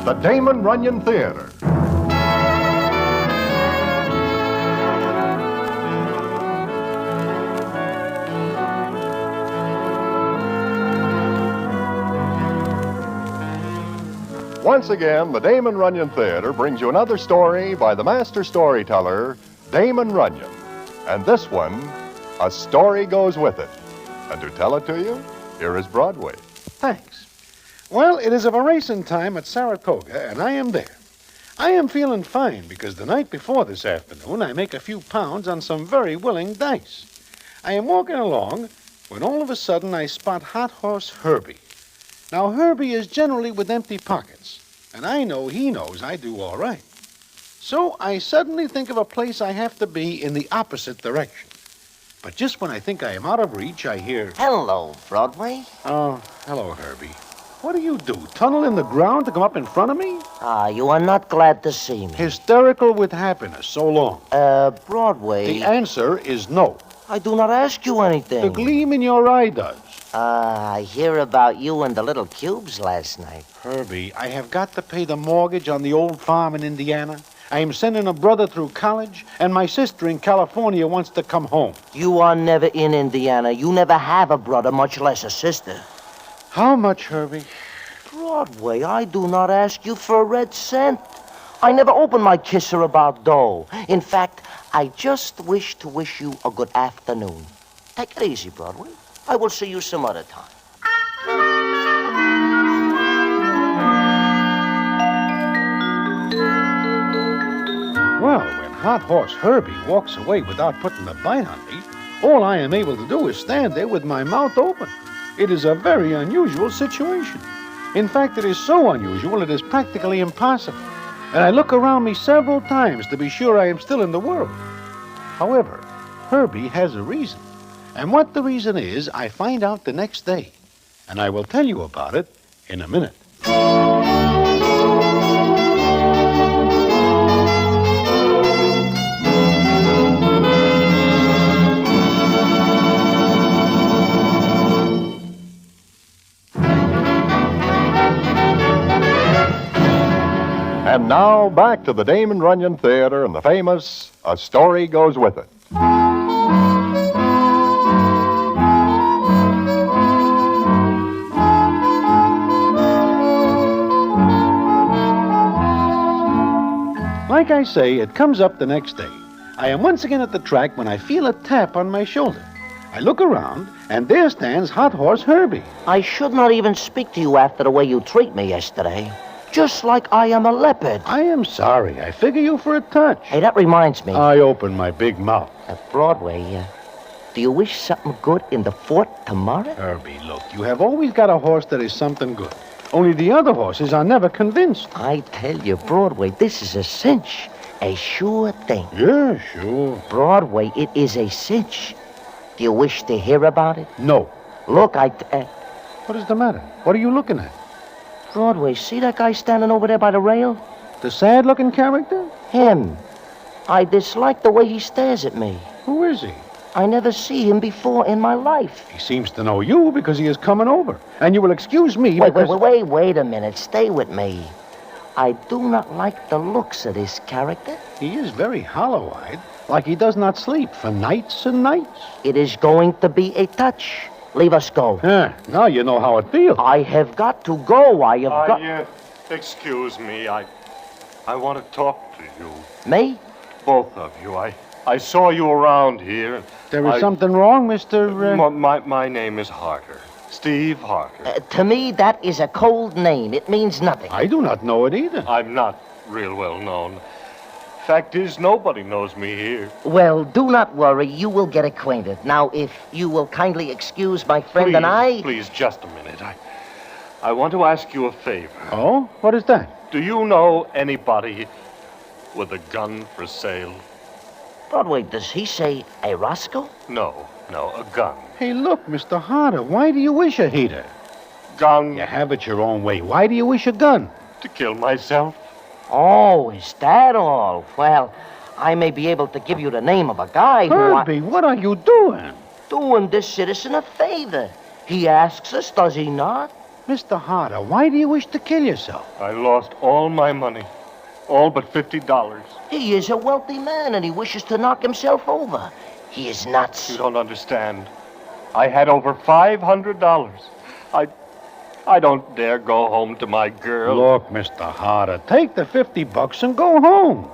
the Damon Runyon Theater. Once again, the Damon Runyon Theater brings you another story by the master storyteller, Damon Runyon. And this one, a story goes with it. And to tell it to you, here is Broadway. Thanks. Well, it is of a racing time at Saratoga, and I am there. I am feeling fine because the night before this afternoon, I make a few pounds on some very willing dice. I am walking along when all of a sudden I spot Hot Horse Herbie. Now, Herbie is generally with empty pockets, and I know he knows I do all right. So I suddenly think of a place I have to be in the opposite direction. But just when I think I am out of reach, I hear... Hello, Broadway. Oh, hello, Herbie. What do you do, tunnel in the ground to come up in front of me? You are not glad to see me. Hysterical with happiness, so long. Broadway... The answer is no. I do not ask you anything. The gleam in your eye does. I hear about you and the little cubes last night. Herbie, I have got to pay the mortgage on the old farm in Indiana. I am sending a brother through college, and my sister in California wants to come home. You are never in Indiana. You never have a brother, much less a sister. How much, Herbie? Broadway, I do not ask you for a red cent. I never open my kisser about dough. In fact, I just wish to wish you a good afternoon. Take it easy, Broadway. I will see you some other time. Well, when Hot Horse Herbie walks away without putting a bite on me, all I am able to do is stand there with my mouth open. It is a very unusual situation. In fact, it is so unusual it is practically impossible. And I look around me several times to be sure I am still in the world. However, Herbie has a reason. And what the reason is, I find out the next day. And I will tell you about it in a minute. And now, back to the Damon Runyon Theater and the famous A Story Goes With It. Like I say, it comes up the next day. I am once again at the track when I feel a tap on my shoulder. I look around, and there stands Hot Horse Herbie. I should not even speak to you after the way you treat me yesterday. Just like I am a leopard. I am sorry. I figure you for a touch. Hey, that reminds me. I open my big mouth. At Broadway, do you wish something good in the fort tomorrow? Herbie, look, you have always got a horse that is something good. Only the other horses are never convinced. I tell you, Broadway, this is a cinch. A sure thing. Yeah, sure. Broadway, it is a cinch. Do you wish to hear about it? No. Look, What is the matter? What are you looking at? Broadway, see that guy standing over there by the rail? The sad-looking character? Him. I dislike the way he stares at me. Who is he? I never see him before in my life. He seems to know you because he is coming over. And you will excuse me Wait a minute. Stay with me. I do not like the looks of this character. He is very hollow-eyed, like he does not sleep for nights and nights. It is going to be a touch. Leave us go. Now you know how it feels. I have got to go. Excuse me. I want to talk to you. Me? Both of you. I saw you around here. There is something wrong, Mr. My name is Harker. Steve Harker. To me, that is a cold name. It means nothing. I do not know it either. I'm not real well known. Fact is, nobody knows me here. Well, do not worry. You will get acquainted. Now, if you will kindly excuse my friend and I... Please, just a minute. I want to ask you a favor. Oh? What is that? Do you know anybody with a gun for sale? Broadway, does he say a Roscoe? No, a gun. Hey, look, Mr. Harder, why do you wish a heater? Gun. You have it your own way. Why do you wish a gun? To kill myself. Oh, is that all? Well, I may be able to give you the name of a guy Herbie, what are you doing? Doing this citizen a favor. He asks us, does he not? Mr. Harder, why do you wish to kill yourself? I lost all my money. All but $50. He is a wealthy man, and he wishes to knock himself over. He is nuts. You don't understand. I had over $500. I don't dare go home to my girl. Look, Mr. Harder, take the $50 and go home.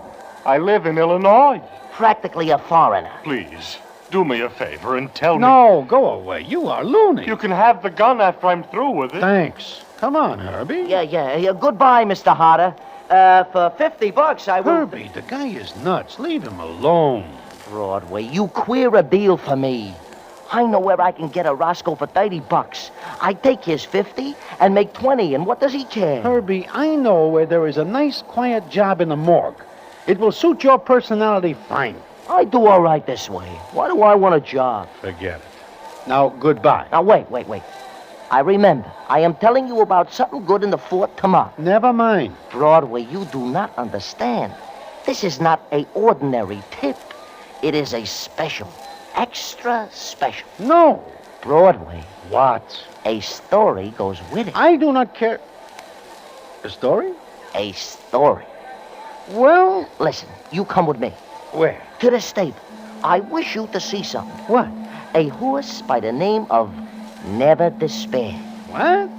I live in Illinois. Practically a foreigner. Please, do me a favor and tell me. No, go away. You are loony. You can have the gun after I'm through with it. Thanks. Come on, Herbie. Yeah. Goodbye, Mr. Harder. For $50, I will... Herbie, the guy is nuts. Leave him alone. Broadway, you queer a deal for me. I know where I can get a Roscoe for $30. I take his 50 and make 20, and what does he care? Herbie, I know where there is a nice, quiet job in the morgue. It will suit your personality fine. I do all right this way. Why do I want a job? Forget it. Now, goodbye. Now, wait. I remember. I am telling you about something good in the fort tomorrow. Never mind. Broadway, you do not understand. This is not a ordinary tip. It is a special, extra special. No. Broadway, What? a story goes with it. I do not care. A story? A story. Well, Listen, you come with me where? to the stable. I wish you to see something. What? A horse by the name of Never Despair. What?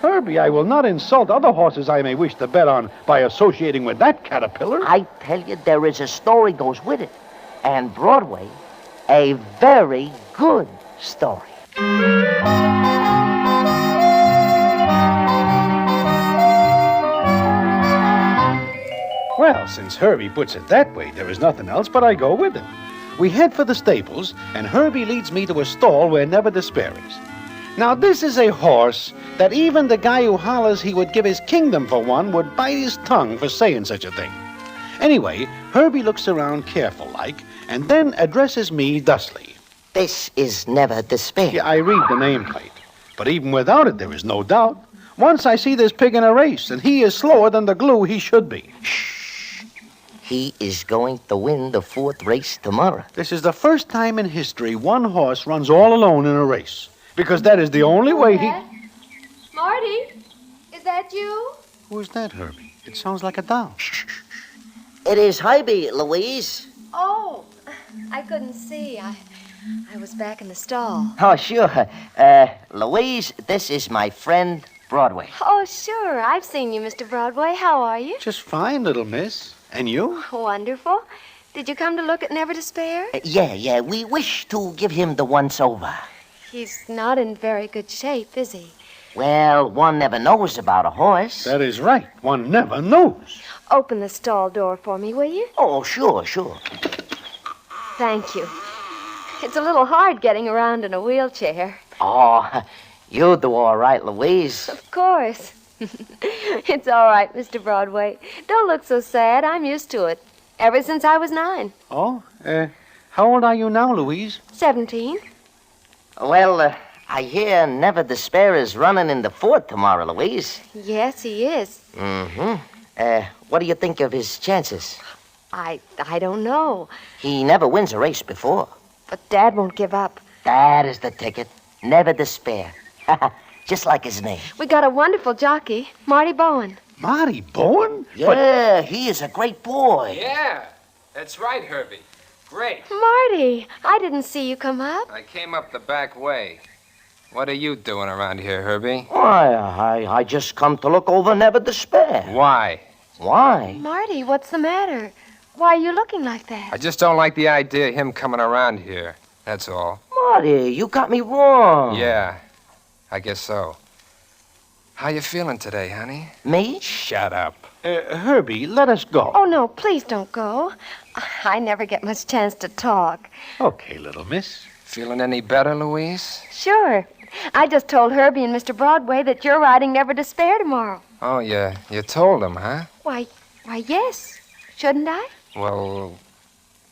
Herbie, I will not insult other horses I may wish to bet on by associating with that caterpillar. I tell you, there is a story goes with it. And Broadway, a very good story. Well, since Herbie puts it that way, there is nothing else but I go with him. We head for the stables, and Herbie leads me to a stall where Never Despair is. Now, this is a horse that even the guy who hollers he would give his kingdom for one would bite his tongue for saying such a thing. Anyway, Herbie looks around careful-like, and then addresses me thusly. This is Never Despair. Yeah, I read the nameplate. But even without it, there is no doubt. Once I see this pig in a race, and he is slower than the glue he should be. He is going to win the 4th race tomorrow. This is the first time in history one horse runs all alone in a race. Because that is the only way he... Marty, is that you? Who's that, Herbie? It sounds like a doll. It is Hybe, Louise. Oh, I couldn't see. I was back in the stall. Oh, sure. Louise, this is my friend Broadway. Oh, sure. I've seen you, Mr. Broadway. How are you? Just fine, little miss. And you? Wonderful. Did you come to look at Never Despair? Yeah. We wish to give him the once-over. He's not in very good shape, is he? Well, one never knows about a horse. That is right. One never knows. Open the stall door for me, will you? Oh, sure. Thank you. It's a little hard getting around in a wheelchair. Oh, you do all right, Louise. Of course. It's all right, Mr. Broadway. Don't look so sad. I'm used to it. Ever since I was 9. Oh, how old are you now, Louise? 17. Well, I hear Never Despair is running in the fort tomorrow, Louise. Yes, he is. Mm-hmm. What do you think of his chances? I don't know. He never wins a race before. But Dad won't give up. That is the ticket. Never Despair. Just like his name. We got a wonderful jockey, Marty Bowen. Marty Bowen? Yeah, he is a great boy. Yeah, that's right, Herbie. Great. Marty, I didn't see you come up. I came up the back way. What are you doing around here, Herbie? Why, I just come to look over Never Despair. Why? Why? Marty, what's the matter? Why are you looking like that? I just don't like the idea of him coming around here. That's all. Marty, you got me wrong. Yeah, I guess so. How you feeling today, honey? Me? Shut up. Herbie, let us go. Oh, no, please don't go. I never get much chance to talk. Okay, little miss. Feeling any better, Louise? Sure. I just told Herbie and Mr. Broadway that you're riding Never Despair tomorrow. Oh, you told him, huh? Why, yes. Shouldn't I? Well,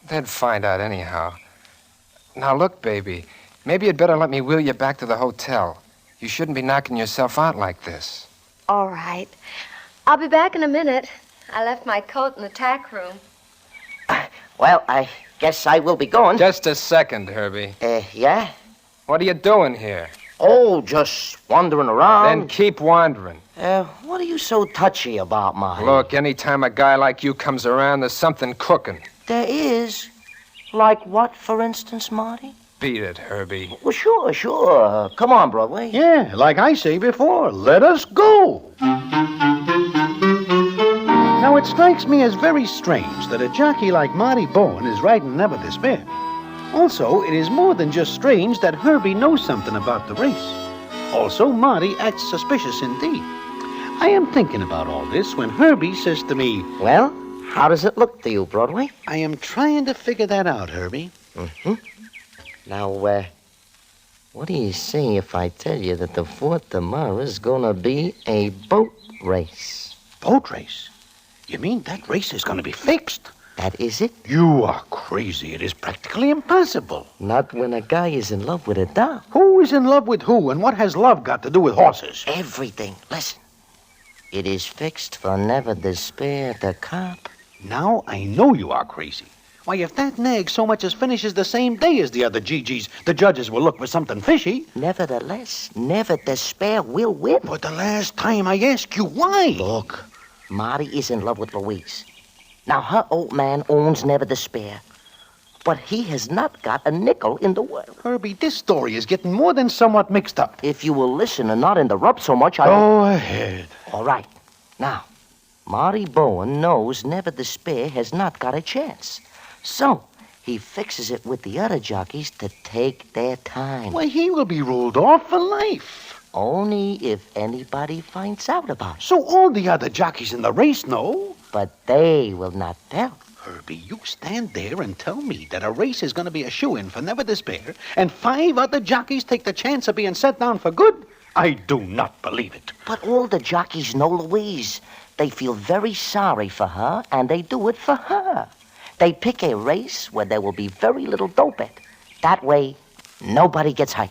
they'd find out anyhow. Now, look, baby, maybe you'd better let me wheel you back to the hotel. You shouldn't be knocking yourself out like this. All right. I'll be back in a minute. I left my coat in the tack room. Well, I guess I will be going. Just a second, Herbie. Yeah? What are you doing here? Oh, just wandering around. Then keep wandering. What are you so touchy about, Marty? Look, anytime a guy like you comes around, there's something cooking. There is. Like what, for instance, Marty? Beat it, Herbie. Well, sure. Come on, Broadway. Yeah, like I say before, let us go. Now, it strikes me as very strange that a jockey like Marty Bowen is riding Never Despair. Also, it is more than just strange that Herbie knows something about the race. Also, Marty acts suspicious indeed. I am thinking about all this when Herbie says to me, Well, how does it look to you, Broadway? I am trying to figure that out, Herbie. Now, what do you say if I tell you that the 4th tomorrow is gonna be a boat race? Boat race? You mean that race is going to be fixed? That is it? You are crazy. It is practically impossible. Not when a guy is in love with a doll. Who is in love with who, and what has love got to do with horses? Everything. Listen. It is fixed for Never Despair, the cop. Now I know you are crazy. Why, if that nag so much as finishes the same day as the other GGs, the judges will look for something fishy. Nevertheless, Never Despair will win. But the last time I asked you why. Look, Marty is in love with Louise. Now, her old man owns Never Despair, but he has not got a nickel in the world. Herbie, this story is getting more than somewhat mixed up. If you will listen and not interrupt so much, I... Go ahead. All right. Now, Marty Bowen knows Never Despair has not got a chance. So, he fixes it with the other jockeys to take their time. Why, he will be ruled off for life. Only if anybody finds out about it. So all the other jockeys in the race know. But they will not tell. Herbie, you stand there and tell me that a race is going to be a shoo-in for Never Despair, and 5 other jockeys take the chance of being set down for good? I do not believe it. But all the jockeys know Louise. They feel very sorry for her, and they do it for her. They pick a race where there will be very little dope bet. That way, nobody gets hurt.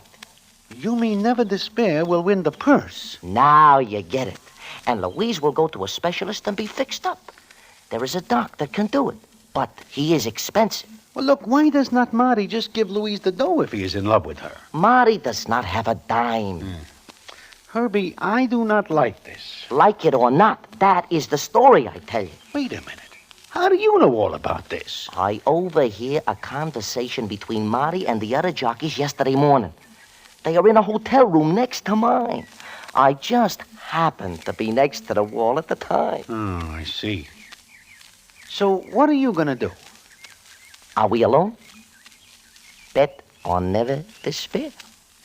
You mean Never Despair will win the purse? Now you get it. And Louise will go to a specialist and be fixed up. There is a doc that can do it, but he is expensive. Well, look, why does not Marty just give Louise the dough if he is in love with her? Marty does not have a dime. Herbie, I do not like this. Like it or not, that is the story, I tell you. Wait a minute. How do you know all about this? I overhear a conversation between Marty and the other jockeys yesterday morning. They are in a hotel room next to mine. I just happened to be next to the wall at the time. Oh, I see. So what are you going to do? Are we alone? Bet on Never Despair.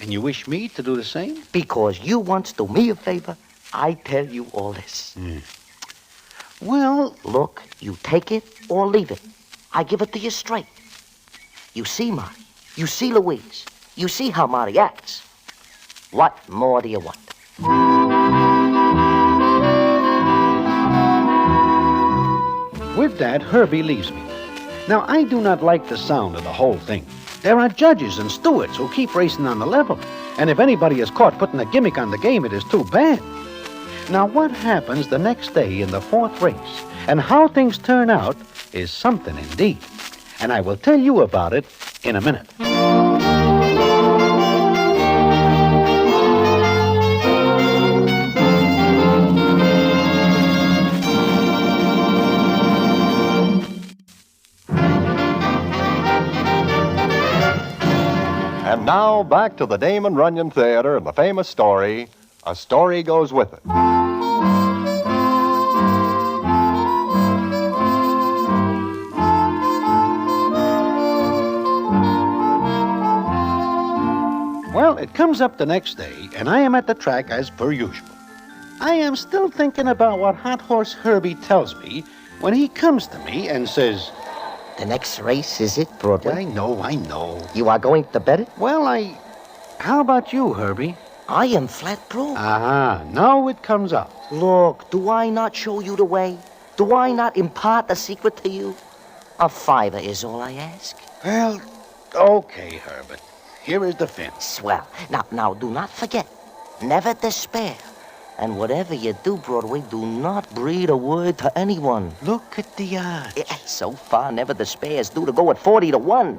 And you wish me to do the same? Because you once do me a favor, I tell you all this. Well, Look, you take it or leave it. I give it to you straight. You see Marty. You see Louise. You see how Marty acts. What more do you want? with that, Herbie leaves me. Now, I do not like the sound of the whole thing. There are judges and stewards who keep racing on the level, and if anybody is caught putting a gimmick on the game, it is too bad. Now, what happens the next day in the fourth race, and how things turn out, is something indeed. And I will tell you about it in a minute. And now, back to the Damon Runyon Theater and the famous story, A Story Goes With It. Well, it comes up the next day, and I am at the track as per usual. I am still thinking about what Hot Horse Herbie tells me when he comes to me and says, The next race, is it, Broadway? I know. You are going to bet it? Well, How about you, Herbie? I am flat broke. Now it comes out. Look, do I not show you the way? Do I not impart the secret to you? A $5 is all I ask. Well, okay, Herbert. Here is the fence. Swell. Now, do not forget. Never despair. And whatever you do, Broadway, do not breathe a word to anyone. Look at the odds. So far, Never Despair is due to go at 40-1.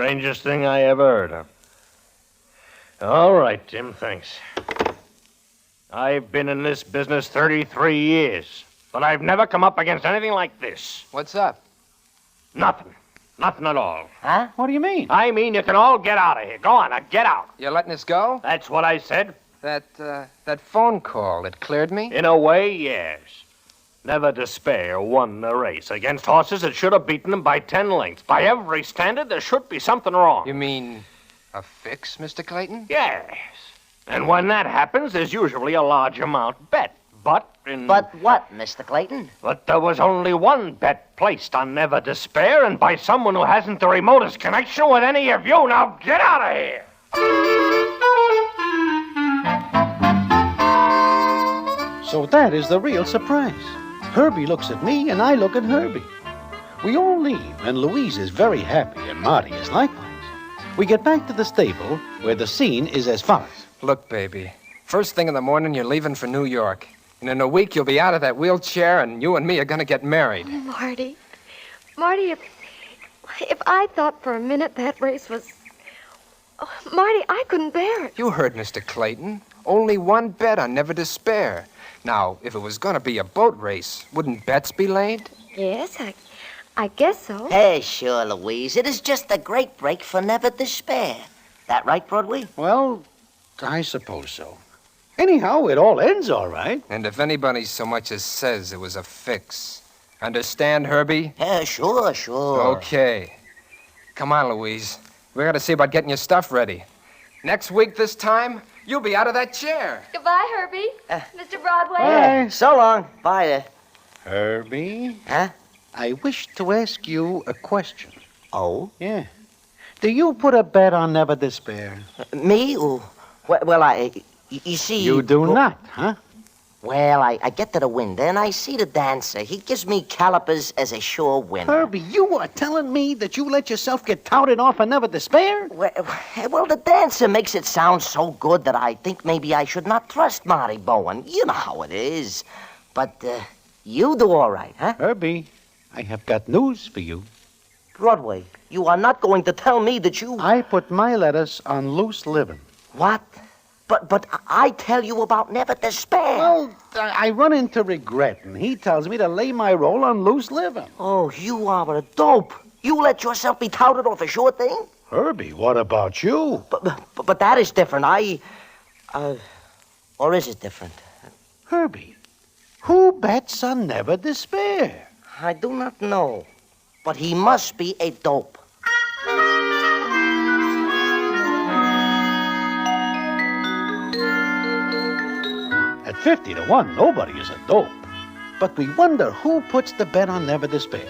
Strangest thing I ever heard of. All right, Tim, thanks. I've been in this business 33 years, but I've never come up against anything like this. What's up? Nothing. Nothing at all. Huh? What do you mean? I mean, you can all get out of here. Go on, now get out. You're letting us go? That's what I said. That phone call, it cleared me? In a way, yes. Never Despair won the race against horses that should have beaten him by 10 lengths. By every standard, there should be something wrong. You mean a fix, Mr. Clayton? Yes. And when that happens, there's usually a large amount bet. But what, Mr. Clayton? But there was only one bet placed on Never Despair, and by someone who hasn't the remotest connection with any of you. Now get out of here! So that is the real surprise. Herbie looks at me, and I look at Herbie. We all leave, and Louise is very happy, and Marty is likewise. We get back to the stable, where the scene is as follows. Look, baby, first thing in the morning, you're leaving for New York. And in a week, you'll be out of that wheelchair, and you and me are going to get married. Marty, if I thought for a minute that race was... Oh, Marty, I couldn't bear it. You heard Mr. Clayton. Only one bet on Never Despair. Now, if it was going to be a boat race, wouldn't bets be laid? Yes, I guess so. Hey, sure, Louise. It is just a great break for Never Despair. That right, Broadway? Well, I suppose so. Anyhow, it all ends all right. And if anybody so much as says it was a fix. Understand, Herbie? Yeah, sure. Okay. Come on, Louise. We got to see about getting your stuff ready. Next week this time, you'll be out of that chair. Goodbye, Herbie. Mr. Broadway. Bye. So long. Bye there. Herbie, Huh? I wish to ask you a question. Oh? Yeah. Do you put a bet on Never Despair? Me? Well, you see... You do not, huh? Well, I get to the window, and I see the dancer. He gives me calipers as a sure winner. Herbie, you are telling me that you let yourself get touted off and Never Despair? Well, the dancer makes it sound so good that I think maybe I should not trust Marty Bowen. You know how it is. But you do all right, huh? Herbie, I have got news for you. Broadway, you are not going to tell me that you... I put my letters on loose living. What? But I tell you about Never Despair. Well, I run into Regret, and he tells me to lay my role on loose living. Oh, you are a dope. You let yourself be touted off a sure thing? Herbie, what about you? But that is different. Or is it different? Herbie, who bets on Never Despair? I do not know. But he must be a dope. At 50 to 1, nobody is a dope. But we wonder who puts the bet on Never Despair.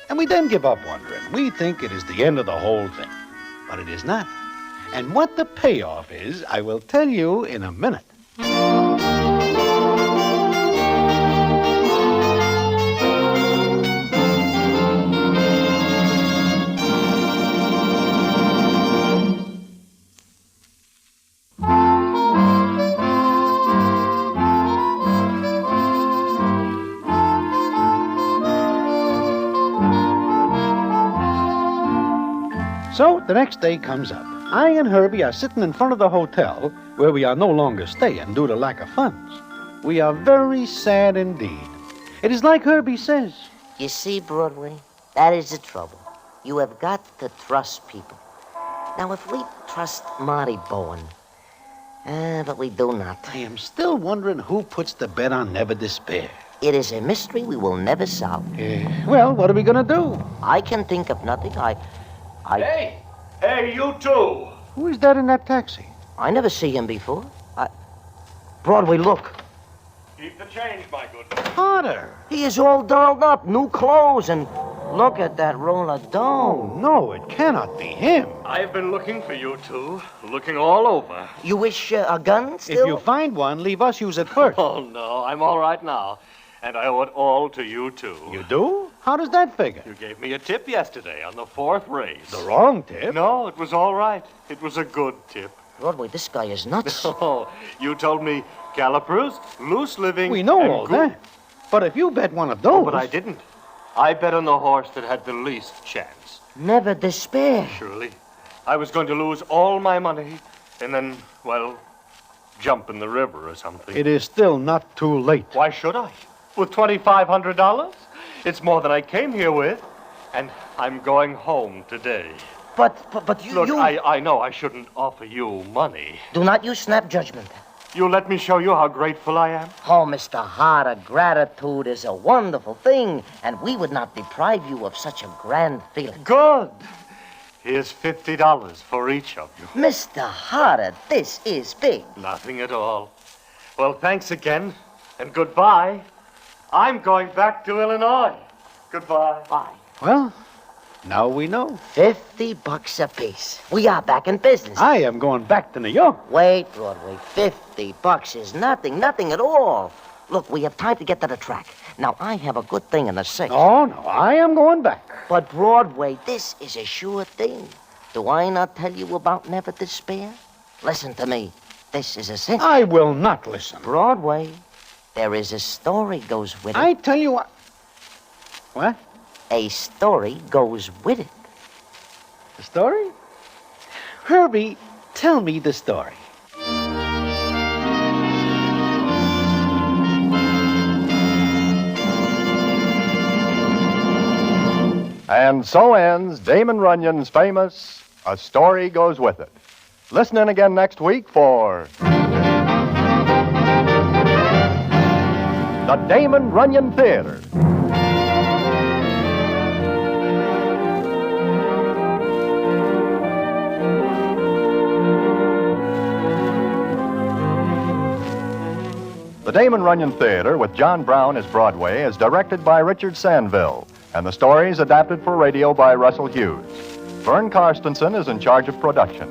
And we then give up wondering. We think it is the end of the whole thing. But it is not. And what the payoff is, I will tell you in a minute. So the next day comes up. I and Herbie are sitting in front of the hotel where we are no longer staying due to lack of funds. We are very sad indeed. It is like Herbie says. You see, Broadway, that is the trouble. You have got to trust people. Now, if we trust Marty Bowen, but we do not. I am still wondering who puts the bet on Never Despair. It is a mystery we will never solve. Well, what are we going to do? I can think of nothing. Hey, you two! Who is that in that taxi? I never see him before. Broadway, look. Keep the change, my good. Potter. He is all dolled up, new clothes, and look at that roll of dough. Oh, no, it cannot be him. I've been looking for you two, looking all over. You wish a gun still? If you find one, leave us use it first. Oh, no, I'm all right now. And I owe it all to you two. You do? How does that figure? You gave me a tip yesterday on the fourth race. The wrong tip. No, it was all right. It was a good tip. Broadway, this guy is nuts. Oh, you told me calipers, loose living. We know and all good. that. But if you bet one of those... Oh, but I didn't. I bet on the horse that had the least chance. Never Despair. Surely. I was going to lose all my money and then, well, jump in the river or something. It is still not too late. Why should I? With $2,500? It's more than I came here with. And I'm going home today. But you... Look, you... I know I shouldn't offer you money. Do not use snap judgment. You let me show you how grateful I am? Oh, Mr. Harder, gratitude is a wonderful thing, and we would not deprive you of such a grand feeling. Good. Here's $50 for each of you. Mr. Harder, this is big. Nothing at all. Well, thanks again, and goodbye. I'm going back to Illinois. Goodbye. Bye. Well, now we know. $50 apiece. We are back in business. I am going back to New York. Wait, Broadway. $50 is nothing at all. Look, we have time to get to the track. Now, I have a good thing in the safe. Oh, no, I am going back. But, Broadway, this is a sure thing. Do I not tell you about Never Despair? Listen to me. This is a sin. I will not listen. Broadway, there is a story goes with it. I tell you what. What? A story goes with it. The story? Herbie, tell me the story. And so ends Damon Runyon's famous A Story Goes With It. Listen in again next week for the Damon Runyon Theater. The Damon Runyon Theater with John Brown as Broadway is directed by Richard Sanville, and the story is adapted for radio by Russell Hughes. Vern Karstensen is in charge of production.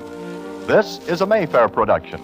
This is a Mayfair production.